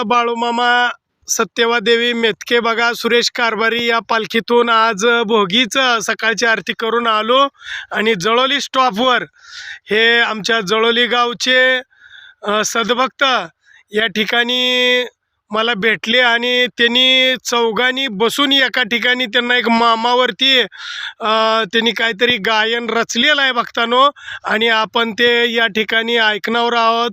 बाळूमामा सत्यवादेवी मेतके बघा सुरेश कारभारी या पालखीतून आज भोगीचं सकाळची आरती करून आलो आणि जळोली स्टॉपवर हे आमच्या जळोली गावचे सद्भक्त या ठिकाणी मला भेटले आणि त्यांनी चौघांनी बसून एका ठिकाणी त्यांना एक मामावरती त्यांनी काहीतरी गायन रचलेलं आहे भक्तांनो आणि आपण ते या ठिकाणी ऐकणार आहोत।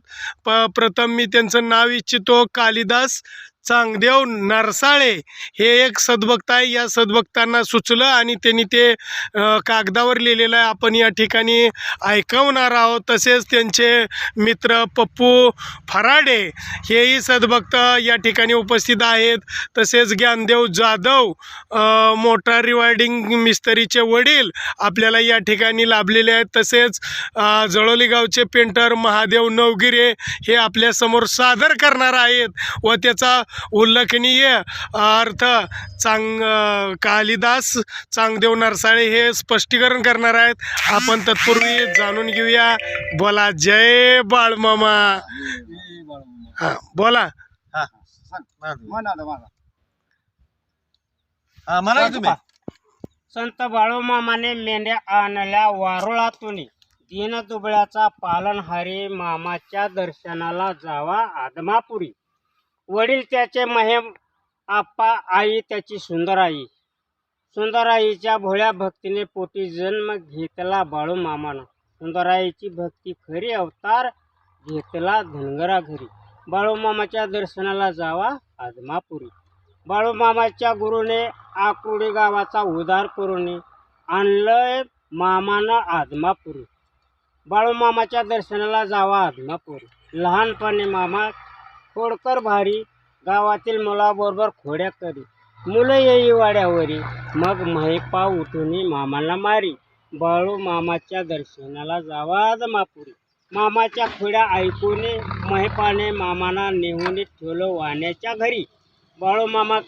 प्रथम मी त्यांचं नाव इच्छितो, कालिदास चांगदेव नरसाळे हे एक सद्भक्त आहे। या सद्भक्तांना सुचलं आणि त्यांनी ते कागदावर लिहिलेलं आहे, आपण या ठिकाणी ऐकवणार आहोत। तसेच त्यांचे मित्र पप्पू फराडे हेही सद्भक्त या ठिकाणी उपस्थित आहेत। तसेच ज्ञानदेव जाधव मोटार रिवायडिंग मिस्त्रीचे वडील आपल्याला या ठिकाणी लाभलेले आहेत। तसेच जळोली गावचे पेंटर महादेव नवगिरे हे आपल्यासमोर सादर करणार आहेत व त्याचा उल्लेखनीय अर्थ कालिदास चांगदेव नरसाळे हे स्पष्टीकरण करणार आहेत। आपण तत्पूर्वी जाणून घेऊया। बोला जय बाळमामा। हा बोला। संत बाळूमामाने मेंढ्या आणल्या वारुळातून, दीनदुबळ्याचा पालनहारी मामाच्या दर्शनाला जावा आदमापुरी। वडील त्याचे महेम आप्पा, आई त्याची सुंदराई। सुंदराईच्या भोळ्या भक्तीने पोटी जन्म घेतला बाळूमामानं। सुंदराईची भक्ती खरी अवतार घेतला धनगरा घरी। बाळूमामाच्या दर्शनाला जावा आदमापुरी। बाळूमामाच्या गुरुने आकुर्डी गावाचा उद्धार करून आणलंय मामानं आदमापुरी। बाळूमामाच्या दर्शनाला जावा आदमापुरी। लहानपणी मामा खोडकर भारी, गावातील मुलाबरोबर खोड्या करी। मुलं येई वाड्यावरी, मग महिपा उठून मामाला मारी। बाळूमामाच्या दर्शनाला जावा आदमापुरी। मामाच्या खोड्या ऐकून महिपाने मामाला नेऊन ठेवलं वाण्याच्या घरी। बाळूमामा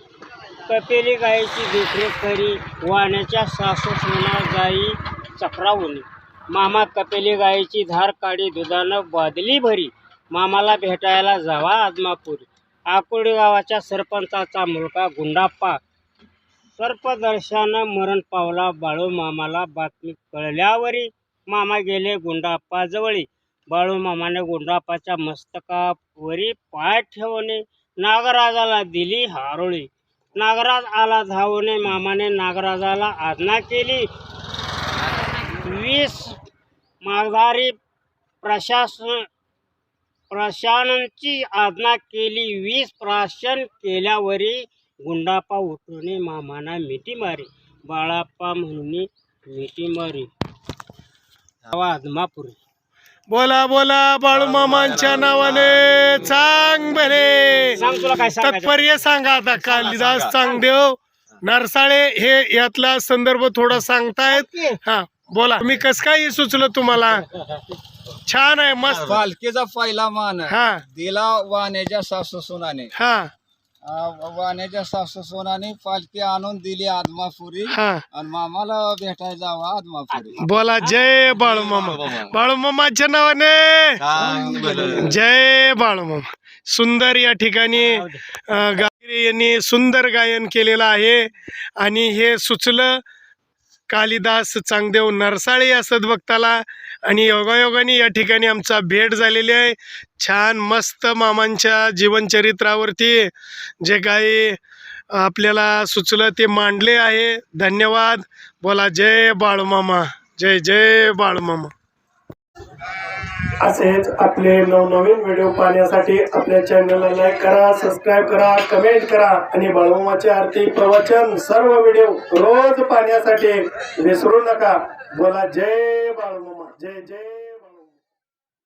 कपेली गायीची देखरेख करी, वाण्याच्या सासू सुना जाई चक्रावून। मामा कपेली गायीची धार काढी, दुधानं बादली भरी। मामाला भेटायला जावा आदमापुरी। आकुर्डी गावाच्या सरपंचाचा मुलगा गुंडाप्पा सर्पदर्शानं मरण पावला। बाळूमामाला बातमी कळल्यावरी मामा गेले गुंडाप्पा जवळी। बाळूमामाने गुंडाप्पाच्या मस्तकावरी पाय ठेवून नागराजाला दिली हारोळी। नागराज आला धावून, मामाने नागराजाला आज्ञा केली। 20 माघारी प्राशांची आज्ञा केली। 20 प्राशन केल्यावरी गुंडाप्पा उठून मामाना मिठी मारी। बाळाप्पा म्हणून मिठी मारी आदमापुरी। बोला बोला बाळूमामांच्या नावाने चांग भले। तात्पर्य सांगा आता। कालिदास चांगदेव नरसाळे हे यातला संदर्भ थोडा सांगतायत। हा बोला, तुम्ही कसं काय सुचलं तुम्हाला? छान आहे, मस्त। पालखीचा पहिला मान हा दिला वाण्याच्या सासू सुनाने। हा वाण्याच्या सासू सुनाने पालखी आणून दिली आदमापुरी हा आणि मामाला भेटायला जावा आदमापुरी। बोला जय बाळूमामा। बाळूमामाच्या नावाने जय बाळूमामा। सुंदर या ठिकाणी गायत्री यांनी सुंदर गायन केलेलं आहे आणि हे सुचलं कालिदास चांगदेव नरसाळे या सद्भक्ताला आणि योगायोगाने या ठिकाणी आमचा भेट झालेली आहे। छान मस्त मामांच्या जीवनचरित्रावरती जे काही आपल्याला सुचलं ते मांडले आहे। धन्यवाद। बोला जय बाळूमामा, जय जय बाळूमामा। असेच आपले नवनवीन व्हिडिओ पाहण्यासाठी आपल्या चॅनलला लाईक करा, सबस्क्राईब करा, कमेंट करा आणि बाळूमामाची आरती प्रवचन सर्व व्हिडिओ रोज पाहण्यासाठी विसरू नका। बोला जय बाळूमामा, जय जय।